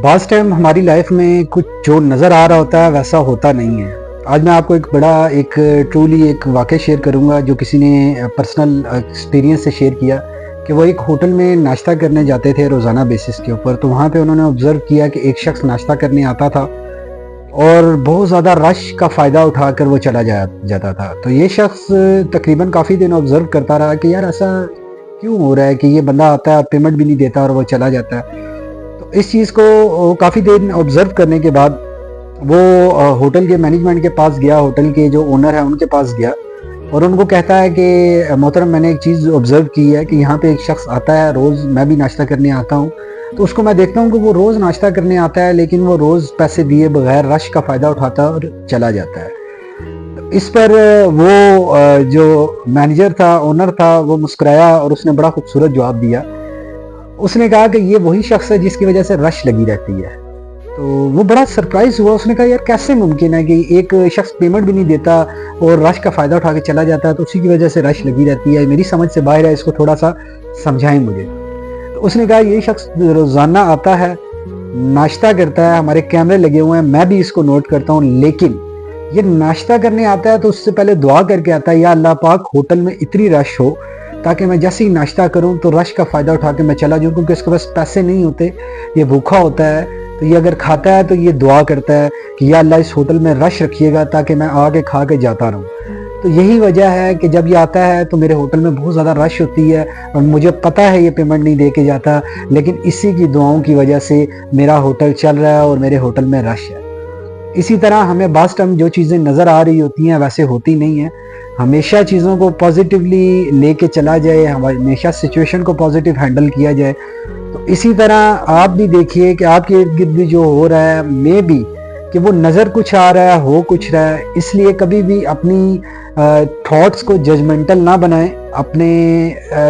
بعض ٹائم ہماری لائف میں کچھ جو نظر آ رہا ہوتا ہے ویسا ہوتا نہیں ہے۔ آج میں آپ کو ایک ٹرولی ایک واقعہ شیئر کروں گا جو کسی نے پرسنل ایکسپیرینس سے شیئر کیا کہ وہ ایک ہوٹل میں ناشتہ کرنے جاتے تھے روزانہ بیسس کے اوپر، تو وہاں پہ انہوں نے آبزرو کیا کہ ایک شخص ناشتہ کرنے آتا تھا اور بہت زیادہ رش کا فائدہ اٹھا کر وہ چلا جاتا تھا۔ تو یہ شخص تقریباً کافی دن آبزرو کرتا رہا کہ یار ایسا کیوں ہو رہا ہے کہ یہ بندہ آتا ہے پیمنٹ بھی نہیں دیتا اور وہ چلا جاتا ہے۔ تو اس چیز کو کافی دیر آبزرو کرنے کے بعد وہ ہوٹل کے مینجمنٹ کے پاس گیا، ہوٹل کے جو اونر ہیں ان کے پاس گیا اور ان کو کہتا ہے کہ محترم میں نے ایک چیز آبزرو کی ہے کہ یہاں پہ ایک شخص آتا ہے روز، میں بھی ناشتہ کرنے آتا ہوں، تو اس کو میں دیکھتا ہوں کہ وہ روز ناشتہ کرنے آتا ہے لیکن وہ روز پیسے دیے بغیر رش کا فائدہ اٹھاتا ہے اور چلا جاتا ہے۔ اس پر وہ جو مینیجر تھا، اونر تھا، وہ مسکرایا اور اس نے بڑا خوبصورت جواب دیا۔ اس نے کہا کہ یہ وہی شخص ہے جس کی وجہ سے رش لگی رہتی ہے۔ تو وہ بڑا سرپرائز ہوا، اس نے کہا یار کیسے ممکن ہے کہ ایک شخص پیمنٹ بھی نہیں دیتا اور رش کا فائدہ اٹھا کے چلا جاتا ہے تو اسی کی وجہ سے رش لگی رہتی ہے، میری سمجھ سے باہر ہے، اس کو تھوڑا سا سمجھائیں مجھے۔ تو اس نے کہا یہ شخص روزانہ آتا ہے، ناشتہ کرتا ہے، ہمارے کیمرے لگے ہوئے ہیں، میں بھی اس کو نوٹ کرتا ہوں، لیکن یہ ناشتہ کرنے آتا ہے تو اس سے پہلے دعا کر کے آتا ہے یا اللہ پاک ہوٹل میں اتنی رش ہو تاکہ میں جیسے ہی ناشتہ کروں تو رش کا فائدہ اٹھا کے میں چلا جاؤں، کیونکہ اس کے پاس پیسے نہیں ہوتے، یہ بھوکا ہوتا ہے۔ تو یہ اگر کھاتا ہے تو یہ دعا کرتا ہے کہ یا اللہ اس ہوٹل میں رش رکھیے گا تاکہ میں آ کے کھا کے جاتا رہوں۔ تو یہی وجہ ہے کہ جب یہ آتا ہے تو میرے ہوٹل میں بہت زیادہ رش ہوتی ہے اور مجھے پتہ ہے یہ پیمنٹ نہیں دے کے جاتا، لیکن اسی کی دعاؤں کی وجہ سے میرا ہوٹل چل رہا ہے اور میرے ہوٹل میں رش ہے۔ اسی طرح ہمیں بعض ٹائم جو چیزیں نظر آ رہی ہوتی ہیں ویسے ہوتی نہیں ہیں، ہمیشہ چیزوں کو پازیٹیولی لے کے چلا جائے، ہمیشہ سچویشن کو پازیٹیو ہینڈل کیا جائے۔ تو اسی طرح آپ بھی دیکھیے کہ آپ کے ارد گرد جو ہو رہا ہے میں بھی کہ وہ نظر کچھ آ رہا ہے، ہو کچھ رہا ہے، اس لیے کبھی بھی اپنی تھاٹس کو ججمنٹل نہ بنائیں۔ اپنے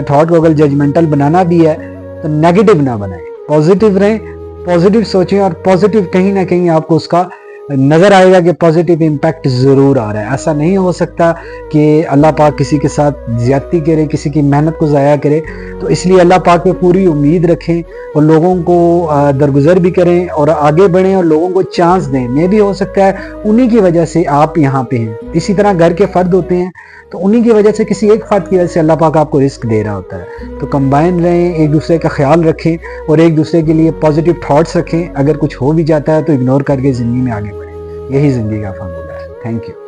تھاٹ کو اگر ججمنٹل بنانا بھی ہے تو نیگیٹو نہ بنائیں، پازیٹیو رہیں، پازیٹیو سوچیں اور پازیٹیو کہیں نہ کہیں آپ کو اس کا نظر آئے گا کہ پازیٹیو امپیکٹ ضرور آ رہا ہے۔ ایسا نہیں ہو سکتا کہ اللہ پاک کسی کے ساتھ زیادتی کرے، کسی کی محنت کو ضائع کرے۔ تو اس لیے اللہ پاک پہ پوری امید رکھیں اور لوگوں کو درگزر بھی کریں اور آگے بڑھیں اور لوگوں کو چانس دیں، میں بھی ہو سکتا ہے انہی کی وجہ سے آپ یہاں پہ ہیں۔ اسی طرح گھر کے فرد ہوتے ہیں تو انہی کی وجہ سے کسی ایک فرد کی وجہ سے اللہ پاک آپ کو رزق دے رہا ہوتا ہے۔ تو کمبائن رہیں، ایک دوسرے کا خیال رکھیں اور ایک دوسرے کے لیے پازیٹیو تھاٹس رکھیں۔ اگر کچھ ہو بھی جاتا ہے تو اگنور کر کے زندگی میں آگے بڑھیں، یہی زندگی کا فارمولہ ہے۔ Thank you.